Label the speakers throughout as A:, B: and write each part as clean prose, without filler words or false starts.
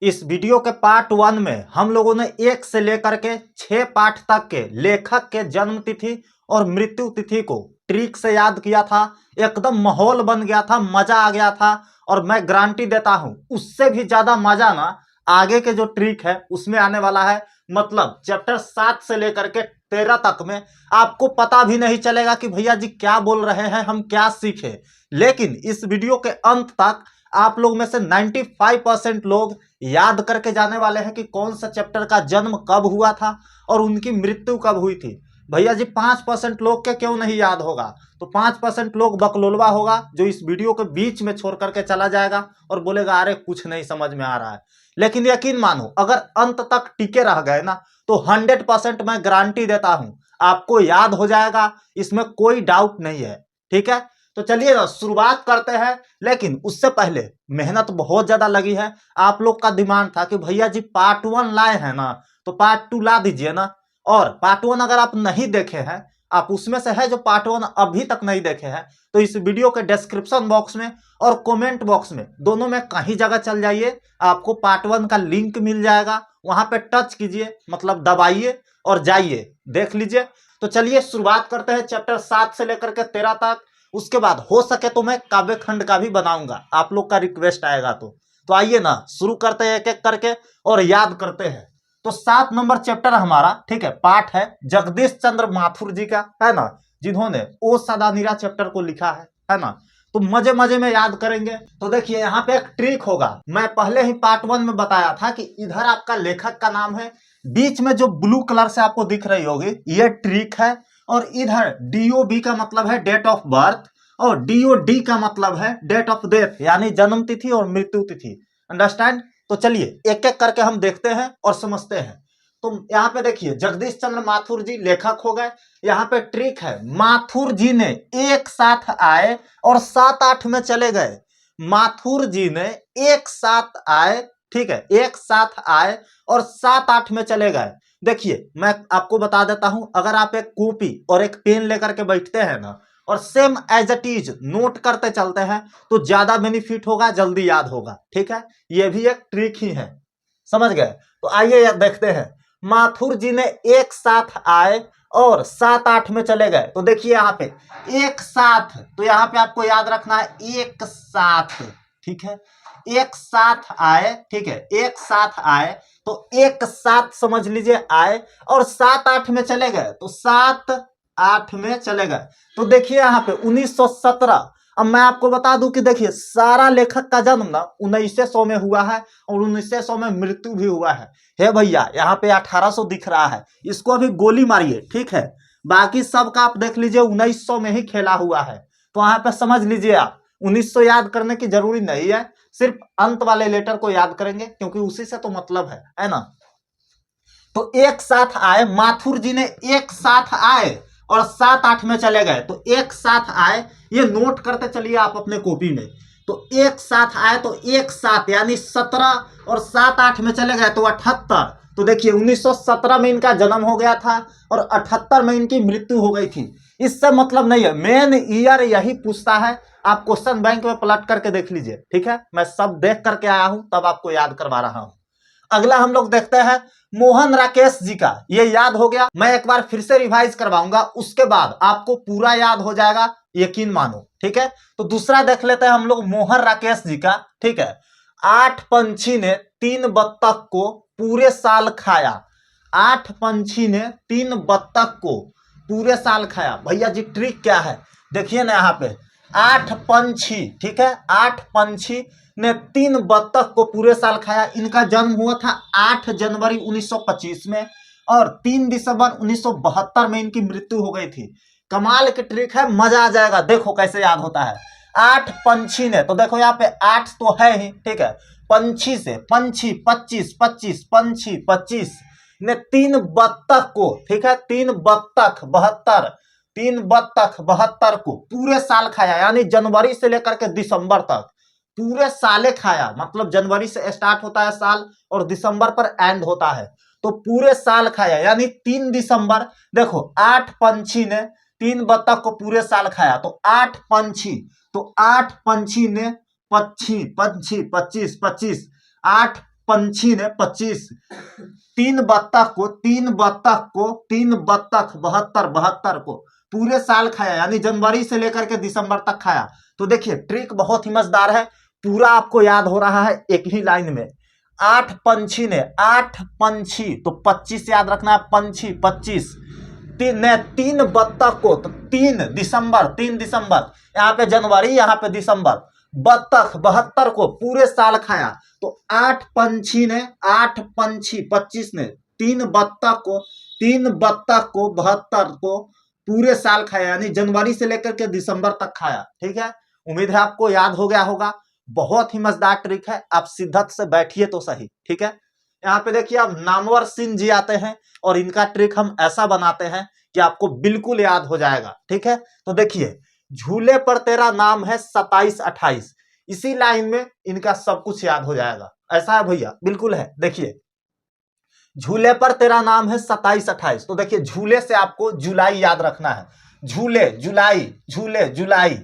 A: इस वीडियो के पार्ट 1 में हम लोगों ने 1 से लेकर के 6 पार्ट तक के लेखक के जन्म तिथि और मृत्यु तिथि को ट्रिक से याद किया था। एकदम माहौल बन गया था, मजा आ गया था। और मैं गारंटी देता हूं उससे भी ज्यादा मजा ना आगे के जो ट्रिक है उसमें आने वाला है। मतलब चैप्टर 7 से लेकर के 13 तक में आपको पता भी नहीं चलेगा कि भैया जी क्या बोल रहे हैं, हम क्या सीखे। लेकिन इस वीडियो के अंत तक आप लोग में से 95% लोग याद करके जाने वाले हैं कि कौन सा चैप्टर का जन्म कब हुआ था और उनकी मृत्यु कब हुई थी। भैया जी 5% लोग के क्यों नहीं याद होगा? तो 5% लोग बकलोलवा होगा जो इस वीडियो के बीच में छोड़ करके चला जाएगा और बोलेगा अरे कुछ नहीं समझ में आ रहा है। लेकिन यकीन मानो अगर अंत तक टिके रह गए ना तो 100% मैं गारंटी देता हूं आपको याद हो जाएगा, इसमें कोई डाउट नहीं है। ठीक है, तो चलिए ना शुरुआत करते हैं। लेकिन उससे पहले मेहनत बहुत ज्यादा लगी है। आप लोग का डिमांड था कि भैया जी पार्ट 1 लाए हैं ना तो पार्ट 2 ला दीजिए ना। और पार्ट 1 अगर आप नहीं देखे हैं, आप उसमें से है जो पार्ट 1 अभी तक नहीं देखे हैं, तो इस वीडियो के डिस्क्रिप्शन बॉक्स में और कमेंट बॉक्स में दोनों में कहीं जगह चल जाइए, आपको पार्ट 1 का लिंक मिल जाएगा। वहां पे टच कीजिए, मतलब दबाइए और जाइए देख लीजिए। तो चलिए शुरुआत करते हैं चैप्टर 7 से लेकर के 13 तक। उसके बाद हो सके तो मैं काव्य खंड का भी बनाऊंगा, आप लोग का रिक्वेस्ट आएगा तो आइए ना शुरू करते हैं एक एक करके और याद करते हैं। तो 7 नंबर चैप्टर हमारा, ठीक है, पाठ है जगदीश चंद्र माथुर जी का, है ना, जिन्होंने ओ सदा नीरा चैप्टर को लिखा है ना। तो मजे मजे में याद करेंगे। तो देखिए यहाँ पे एक ट्रिक होगा, मैं पहले ही पार्ट 1 में बताया था कि इधर आपका लेखक का नाम है, बीच में जो ब्लू कलर से आपको दिख रही होगी ये ट्रिक है, और इधर डीओबी का मतलब है डेट ऑफ बर्थ और डीओडी का मतलब है डेट ऑफ डेथ, यानी जन्म तिथि और मृत्यु तिथि। अंडरस्टैंड? तो चलिए एक एक करके हम देखते हैं और समझते हैं। तो यहाँ पे देखिए जगदीश चंद्र माथुर जी लेखक हो गए। यहाँ पे ट्रिक है, माथुर जी ने एक साथ आए और 7-8 में चले गए। माथुर जी ने एक साथ आए, ठीक है, एक साथ आए और 7-8 में चले गए। देखिए मैं आपको बता देता हूं, अगर आप एक कॉपी और एक पेन लेकर के बैठते हैं ना और same as it is note करते चलते हैं तो ज्यादा बेनिफिट होगा, जल्दी याद होगा। ठीक है, ये भी एक ट्रिक ही है, समझ गए? तो आइए देखते हैं। माथुर जी ने एक साथ आए और 7-8 में चले गए। तो देखिए यहाँ पे एक साथ, तो यहाँ पे आपको याद रखना है एक साथ, ठीक है, एक साथ आए, ठीक है, एक साथ आए तो एक साथ समझ लीजिए आए और 7-8 में चले गए तो 7-8 में चले गए। तो देखिए यहाँ पे 1917। अब मैं आपको बता दूं कि देखिए सारा लेखक का जन्म ना 1900 में हुआ है और 1900 में मृत्यु भी हुआ है। हे भैया यहाँ पे 1800 दिख रहा है, इसको अभी गोली मारिए, ठीक है। बाकी सब का आप देख लीजिए 1900 में ही खेला हुआ है। तो यहाँ पे समझ लीजिए आप 1900 याद करने की जरूरी नहीं है, सिर्फ अंत वाले लेटर को याद करेंगे क्योंकि उसी से तो मतलब है ना। तो एक साथ आए, माथुर जी ने एक साथ आए और 7-8 में चले गए। तो एक साथ आए, ये नोट करते चलिए आप अपने कॉपी में। तो एक साथ आए तो एक साथ यानी 17 और 7-8 में चले गए तो 78। तो देखिए 1917 में इनका जन्म हो गया था और 78 में इनकी मृत्यु हो गई थी। इससे मतलब नहीं है, मेन ईयर यही पूछता है। आप क्वेश्चन बैंक में पलट करके देख लीजिए, ठीक है, मैं सब देख करके आया हूं तब आपको याद करवा रहा हूं। अगला हम लोग देखते हैं मोहन राकेश जी का। ये याद हो गया, मैं एक बार फिर से रिवाइज करवाऊंगा, उसके बाद आपको पूरा याद हो जाएगा, यकीन मानो। ठीक है, तो दूसरा देख लेते हैं हम लोग मोहन राकेश जी का। ठीक है, 8 पंछी ने 3 बत्तख को पूरे साल खाया। 8 पंछी ने 3 बत्तख को पूरे साल खाया। भैया जी ट्रिक क्या है? देखिए ना यहाँ पे 8 पंछी, ठीक है, 8 पंछी ने 3 बत्तख को पूरे साल खाया। इनका जन्म हुआ था 8 जनवरी 1925 में और 3 दिसंबर 1972 में इनकी मृत्यु हो गई थी। कमाल की ट्रिक है, मजा आ जाएगा, देखो कैसे याद होता है। 8 पंछी ने, तो देखो यहाँ पे 8 तो है ही, ठीक है, पंछी से पंछी 25, 25 पंछी 25 ने 3 बत्तख को, ठीक है, 3 बत्तख 72, 3 बत्तख 72 को पूरे साल खाया, यानी जनवरी से लेकर के दिसंबर तक पूरे साले खाया। मतलब जनवरी से स्टार्ट होता है साल और दिसंबर पर एंड होता है, तो पूरे साल खाया यानी 3 दिसंबर। देखो 8 पंछी ने 3 बत्तख को पूरे साल खाया तो 8 पंछी, तो 8 पंछी ने पंछी पंछी 25 25, 8 पंछी ने 25, तीन बत्तख को 72 को पूरे साल खाया, यानी जनवरी से लेकर के दिसंबर तक खाया। तो देखिए ट्रिक बहुत ही मजेदार है, पूरा आपको याद हो रहा है एक ही लाइन में। 8 पंछी ने, 8 पंछी तो 25 याद रखना है, पंछी 25, तीन बत्तख को तो 3 दिसंबर, यहाँ पे जनवरी यहाँ पे दिसंबर, बत्तख 72 को पूरे साल खाया। तो 8 पंछी ने, 8 पंछी 25 ने तीन बत्तख को 72 को पूरे साल खाया, यानी जनवरी से लेकर के दिसंबर तक खाया। ठीक है, उम्मीद है आपको याद हो गया होगा। बहुत ही मजेदार ट्रिक है, आप शिद्दत से बैठिए तो सही। ठीक है, यहाँ पे देखिए अब नामवर सिंह जी आते हैं और इनका ट्रिक हम ऐसा बनाते हैं कि आपको बिल्कुल याद हो जाएगा। ठीक है, तो देखिए झूले पर तेरा नाम है 27-28, इसी लाइन में इनका सब कुछ याद हो जाएगा। ऐसा है भैया, बिल्कुल है। देखिए झूले पर तेरा नाम है 27-28, तो देखिए झूले से आपको जुलाई याद रखना है। झूले जुलाई,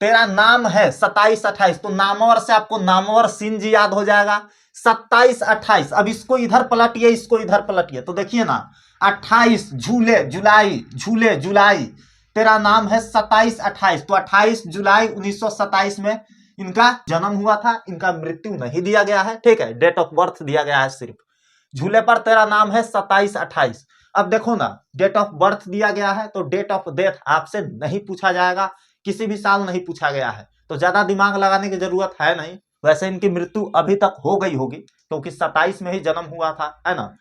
A: तेरा नाम है 27-28, तो नामवर से आपको नामवर सिंह जी याद हो जाएगा। 27-28, अब इसको इधर पलटिए, इसको इधर पलटिए, तो देखिए ना 28 झूले जुलाई, तेरा नाम है 27-28, तो 28 जुलाई 1927 में इनका जन्म हुआ था। इनका मृत्यु नहीं दिया गया है, ठीक है, डेट ऑफ बर्थ दिया गया है सिर्फ। झूले पर तेरा नाम है 27-28। अब देखो ना, डेट ऑफ बर्थ दिया गया है तो डेट ऑफ डेथ आपसे नहीं पूछा जाएगा, किसी भी साल नहीं पूछा गया है, तो ज्यादा दिमाग लगाने की जरूरत है नहीं। वैसे इनकी मृत्यु अभी तक हो गई होगी क्योंकि 27 में ही जन्म हुआ था, है ना।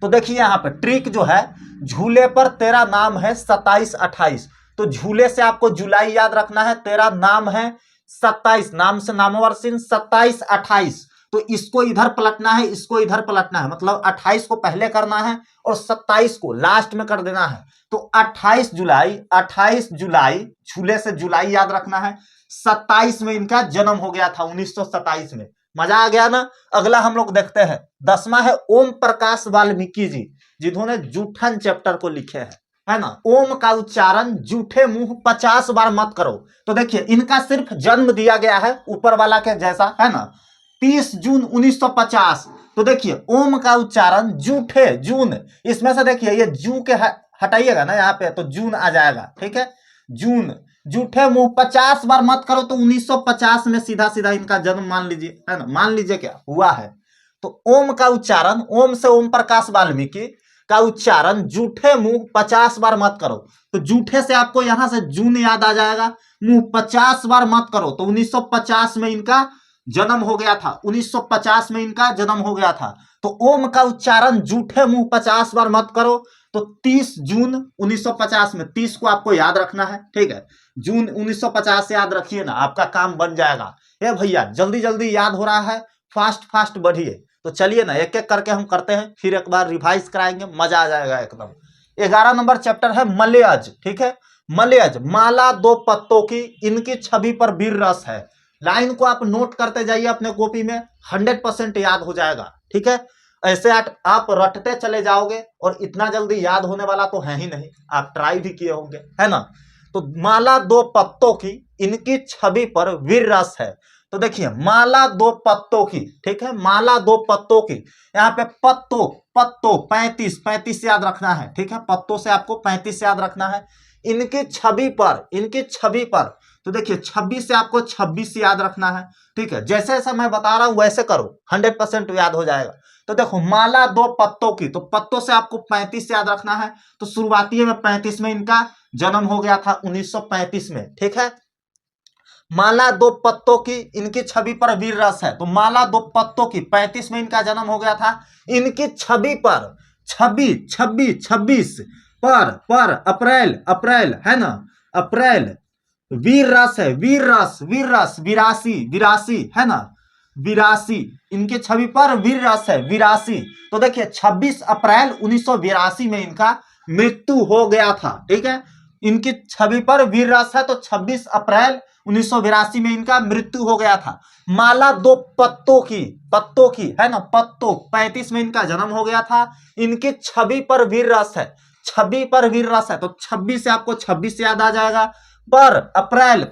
A: तो देखिए यहाँ पे ट्रिक जो है, झूले पर तेरा नाम है 27-28, तो झूले से आपको जुलाई याद रखना है, तेरा नाम है 27, नाम से नामवर सिंह 27-28, तो इसको इधर पलटना है, इसको इधर पलटना है, मतलब 28 को पहले करना है और 27 को लास्ट में कर देना है। तो 28 जुलाई, झूले से जुलाई याद रखना है। 27 में इनका जन्म हो गया था, 1927 में। मजा आ गया ना। अगला हम लोग देखते हैं, 10वां है ओम प्रकाश वाल्मीकि जी, जिन्होंने जूठन चैप्टर को लिखे हैं, है ना। ओम का उच्चारण जूठे मुंह 50 बार मत करो। तो देखिए इनका सिर्फ जन्म दिया गया है ऊपर वाला के जैसा, है ना, 30 जून 1950। तो देखिए ओम का उच्चारण जूठे, जून, इसमें से देखिए ये जू के हटाइएगा ना यहाँ पे, तो जून आ जाएगा। ठीक है, जून, जूठे मुंह 50 बार मत करो, तो 1950 में सीधा सीधा इनका जन्म मान लीजिए, है ना, मान लीजिए क्या हुआ है। तो ओम का उच्चारण, ओम से ओम प्रकाश वाल्मीकि का उच्चारण जूठे मुंह 50 बार मत करो, तो जूठे से आपको यहां से जून याद आ जाएगा। मुंह 50 बार मत करो, तो 1950 में इनका जन्म हो गया था, 1950 में इनका जन्म हो गया था। तो ओम का उच्चारण जूठे मुंह 50 बार मत करो, तो 30 जून 1950 में, 30 को आपको याद रखना है। ठीक है, जून 1950 याद रखिए ना, आपका काम बन जाएगा। ये भैया जल्दी जल्दी याद हो रहा है, फास्ट फास्ट बढ़िए। तो चलिए ना एक एक करके हम करते हैं, फिर एक बार रिवाइज कराएंगे, मजा आ जाएगा एकदम। 11 नंबर चैप्टर है मलयज। ठीक है, मलयज, माला दो पत्तों की, इनकी छवि पर वीर रस है। लाइन को आप नोट करते जाइए अपने कॉपी में, 100% याद हो जाएगा। ठीक है, ऐसे आप रटते चले जाओगे और इतना जल्दी याद होने वाला तो है ही नहीं, आप ट्राई भी किए होंगे, है ना। तो माला दो पत्तों की, इनकी छवि पर वीर रस है। तो देखिए माला दो पत्तों की, ठीक है, माला दो पत्तों की, यहाँ पे पत्तों, 35 याद रखना है। ठीक है, पत्तों से आपको 35 याद रखना है। इनकी छवि पर, तो देखिए 26 से आपको 26 याद रखना है। ठीक है, जैसे जैसे मैं बता रहा हूं वैसे करो, 100% याद हो जाएगा। तो देखो माला दो पत्तों की, तो पत्तों से आपको 35 याद रखना है, तो शुरुआती में 35 में इनका जन्म हो गया था, 1935 में। ठीक है, माला दो पत्तों की, इनकी छवि पर वीर रस है, तो माला दो पत्तों की 35 में इनका जन्म हो गया था। इनकी छवि पर, 26 पर अप्रैल, है ना, अप्रैल, वीर रस है, वीर रस 82, है ना, 82, इनके छवि पर वीर रस है, 82। तो देखिए 26 अप्रैल 1982 में इनका मृत्यु हो गया था। ठीक है, इनकी छवि पर वीर रस है, तो 26 अप्रैल 1982 में इनका मृत्यु हो गया था। माला दो पत्तों की, है ना, पत्तों, 35 में इनका जन्म हो गया था। इनकी छवि पर वीर रस है, छवि पर वीर रस है, तो 26 से आपको 26 याद आ जाएगा। पर अप्रैल,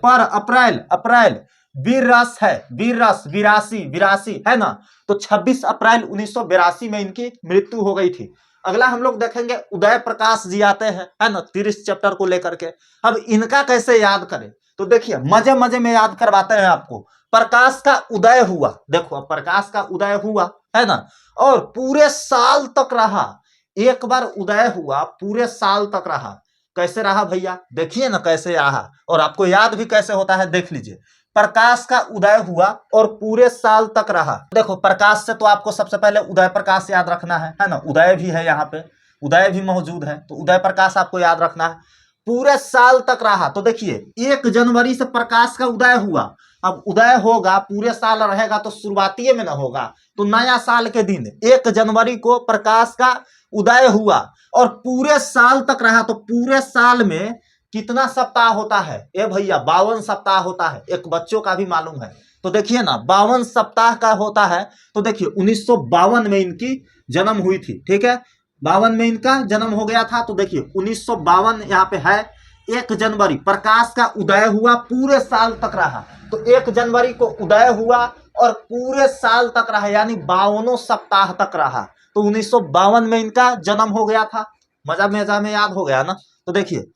A: वीर रस है, वीर रस, विरासी, विरासी है ना। तो 26 अप्रैल 1982 में इनकी मृत्यु हो गई थी। अगला हम लोग देखेंगे उदय प्रकाश जी आते हैं, है ना, 30 चैप्टर को लेकर के। अब इनका कैसे याद करें, तो देखिए मजे मजे में याद करवाते हैं आपको। प्रकाश का उदय हुआ, देखो अब प्रकाश का उदय हुआ है ना, और पूरे साल तक रहा। एक बार उदय हुआ, पूरे साल तक रहा। कैसे रहा भैया, देखिए ना कैसे रहा, और आपको याद भी कैसे होता है देख लीजिए। प्रकाश का उदय हुआ और पूरे साल तक रहा। देखो प्रकाश से तो आपको सबसे पहले उदय प्रकाश याद रखना है ना, उदय भी है यहाँ पे, उदय भी मौजूद है, तो उदय प्रकाश आपको याद रखना है। पूरे साल तक रहा, तो देखिए 1 जनवरी से प्रकाश का उदय हुआ। अब उदय होगा, पूरे साल रहेगा, तो शुरुआती में ना होगा, तो नया साल के दिन 1 जनवरी को प्रकाश का उदय हुआ और पूरे साल तक रहा। तो पूरे साल में कितना सप्ताह होता है ए भैया, 52 सप्ताह होता है, एक बच्चों का भी मालूम है। तो देखिए ना 52 सप्ताह का होता है। तो देखिए 1952 में इनकी जन्म हुई थी, ठीक है, 52 में इनका जन्म हो गया था। तो देखिए 1952 यहाँ पे है। 1 जनवरी प्रकाश का उदय हुआ, पूरे साल तक रहा। तो 1 जनवरी को उदय हुआ और पूरे साल तक रहा, यानी 52 सप्ताह तक रहा। तो 1952 में इनका जन्म हो गया था। मजा मजा में याद हो गया ना। तो देखिए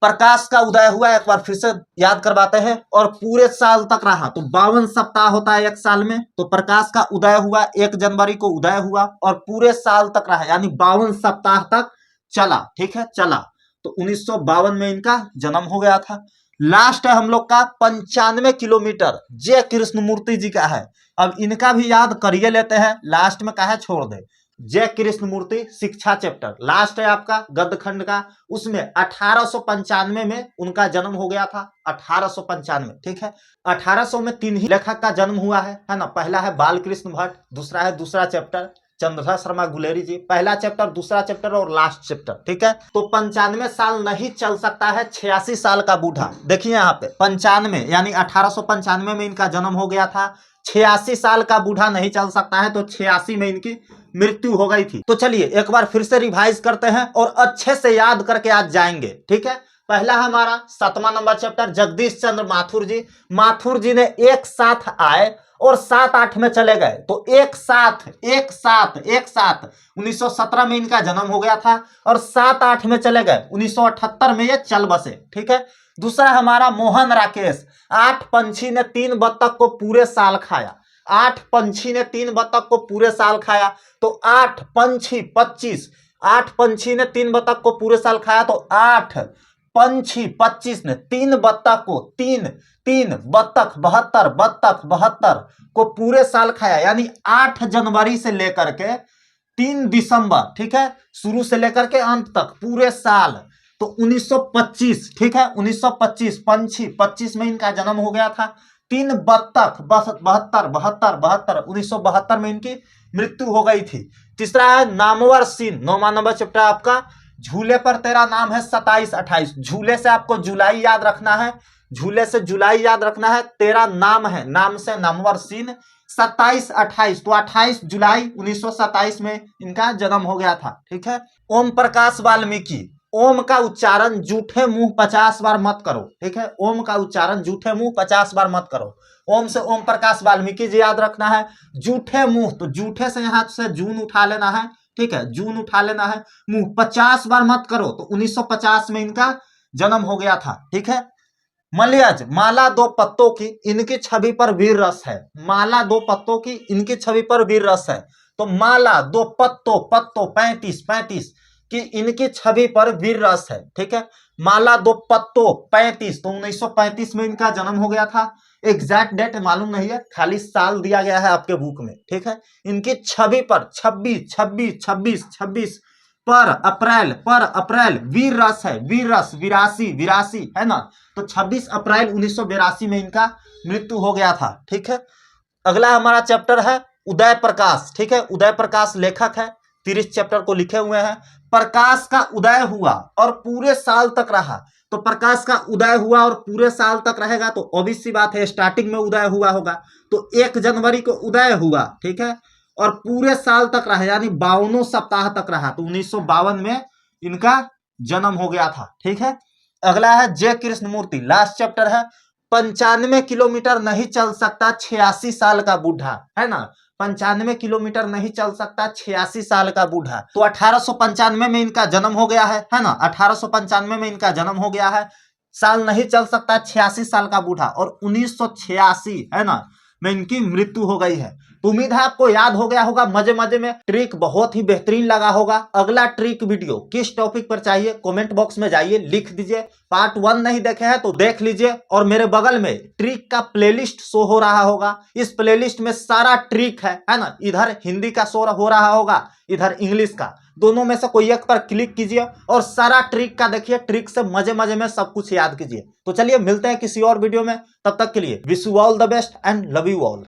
A: प्रकाश का उदय हुआ, एक बार फिर से याद करवाते हैं, और पूरे साल तक रहा। तो 52 सप्ताह होता है एक साल में। तो प्रकाश का उदय हुआ, 1 जनवरी को उदय हुआ और पूरे साल तक रहा, यानी 52 सप्ताह तक चला, ठीक है, चला। तो 1952 में इनका जन्म हो गया था। लास्ट है हम लोग का 95 किलोमीटर, जय कृष्णमूर्ति जी का है। अब इनका भी याद करिए लेते हैं, लास्ट में काहे छोड़ दे। जय कृष्णमूर्ति शिक्षा चैप्टर लास्ट है आपका गद्य खंड का, उसमें 1895 में उनका जन्म हो गया था। 1895, ठीक है। 1800 में 3 ही लेखक का जन्म हुआ है ना। पहला है बालकृष्ण भट्ट, दूसरा है दूसरा चैप्टर चंद्रशेखर शर्मा गुलेरी जी, पहला चैप्टर, दूसरा चैप्टर और लास्ट चैप्टर, ठीक है। तो 95 साल नहीं चल सकता है 86 साल का बूढ़ा। देखिए यहाँ पे 95 यानी 1895 में इनका जन्म हो गया था। 86 साल का बूढ़ा नहीं चल सकता है, तो 86 में इनकी मृत्यु हो गई थी। तो चलिए एक बार फिर से रिवाइज करते हैं और अच्छे से याद करके आज जाएंगे, ठीक है। पहला हमारा 7वां नंबर चैप्टर जगदीश चंद्र माथुर जी। माथुर जी ने एक साथ आए और 7-8 में चले गए। तो एक साथ 1917 में इनका जन्म हो गया था और 7-8 में चले गए, 1978 में ये चल बसे, ठीक है। दूसरा हमारा मोहन राकेश। 8 पंछी ने 3 बत्तख को पूरे साल खाया। 8 पंछी ने 3 बत्तख को पूरे साल खाया। तो 8 पंछी 25, 8 पंछी ने 3 बत्तख को पूरे साल खाया। तो 8 पंछी 25 ने 3 बत्तख को, 3 बत्तख 72 को पूरे साल खाया, यानी 8 जनवरी से लेकर के 3 दिसंबर, ठीक है, शुरू से लेकर के अंत तक पूरे साल। तो 1925, ठीक है, 1925 पंछी 25 में इनका जन्म हो गया था। 3 बत्तख 72 1972 में इनकी मृत्यु हो गई थी। तीसरा है नामवर सीन, 9वां नंबर चैप्टर आपका झूले पर तेरा नाम है 27-28। झूले से आपको जुलाई याद रखना है, झूले से जुलाई याद रखना है। तेरा नाम है, नाम से नामवर सीन 27-28। तो 28 जुलाई 1927 में इनका जन्म हो गया था, ठीक है। ओम प्रकाश वाल्मीकि। ओम का उच्चारण जूठे मुंह 50 बार मत करो, ठीक है। ओम का उच्चारण जूठे मुंह 50 बार मत करो। ओम से ओम प्रकाश वाल्मीकि जी याद रखना है। जूठे मुंह, तो जूठे से यहां से जून उठा लेना है, ठीक है, जून उठा लेना है। मुंह 50 बार मत करो। तो 1950 में इनका जन्म हो गया था, ठीक है। मलयज। माला 2 पत्तों की, इनकी छवि पर वीर रस है। माला 2 पत्तों की, इनकी छवि पर वीर रस है। तो माला 2 पत्तों 35 की इनकी छवि पर वीर रस है, ठीक है। माला 2 पत्तों 35, तो 1935 में इनका जन्म हो गया था। एग्जैक्ट डेट मालूम नहीं है, खाली साल दिया गया है आपके बुक में, ठीक है। इनकी छवि पर 26 पर अप्रैल वीर रस है, वीर रस, विरासी है ना। तो 26 अप्रैल 1982 में इनका मृत्यु हो गया था, ठीक है। अगला हमारा चैप्टर है उदय प्रकाश, ठीक है। उदय प्रकाश लेखक है, 30 चैप्टर को लिखे हुए हैं। प्रकाश का उदय हुआ और पूरे साल तक रहा। तो प्रकाश का उदय हुआ और पूरे साल तक रहेगा, तो ऑब्वियस सी बात है स्टार्टिंग में उदय हुआ होगा। तो 1 जनवरी को उदय हुआ, ठीक है, और पूरे साल तक रहा, यानी 52 सप्ताह तक रहा। तो 1952 में इनका जन्म हो गया था, ठीक है। अगला है जय कृष्णमूर्ति, लास्ट चैप्टर है। 95 किलोमीटर नहीं चल सकता 86 साल का बूढ़ा, है ना। 95 किलोमीटर नहीं चल सकता 86 साल का बूढ़ा। तो 1895 में इनका जन्म हो गया है ना। 1895 में इनका जन्म हो गया है। साल नहीं चल सकता 86 साल का बूढ़ा, और 1986, है ना, में इनकी मृत्यु हो गई है। तो उम्मीद है आपको याद हो गया होगा मजे मजे में। ट्रिक बहुत ही बेहतरीन लगा होगा। अगला ट्रिक वीडियो किस टॉपिक पर चाहिए कमेंट बॉक्स में जाइए लिख दीजिए। पार्ट 1 नहीं देखे हैं तो देख लीजिए, और मेरे बगल में ट्रिक का प्लेलिस्ट शो हो रहा होगा। इस प्लेलिस्ट में सारा ट्रिक है ना। इधर हिंदी का शो हो रहा होगा, इधर इंग्लिश का। दोनों में से कोई एक पर क्लिक कीजिए और सारा ट्रिक का देखिए। ट्रिक से मजे मजे में सब कुछ याद कीजिए। तो चलिए मिलते हैं किसी और वीडियो में, तब तक के लिए wish you all the best and love you all.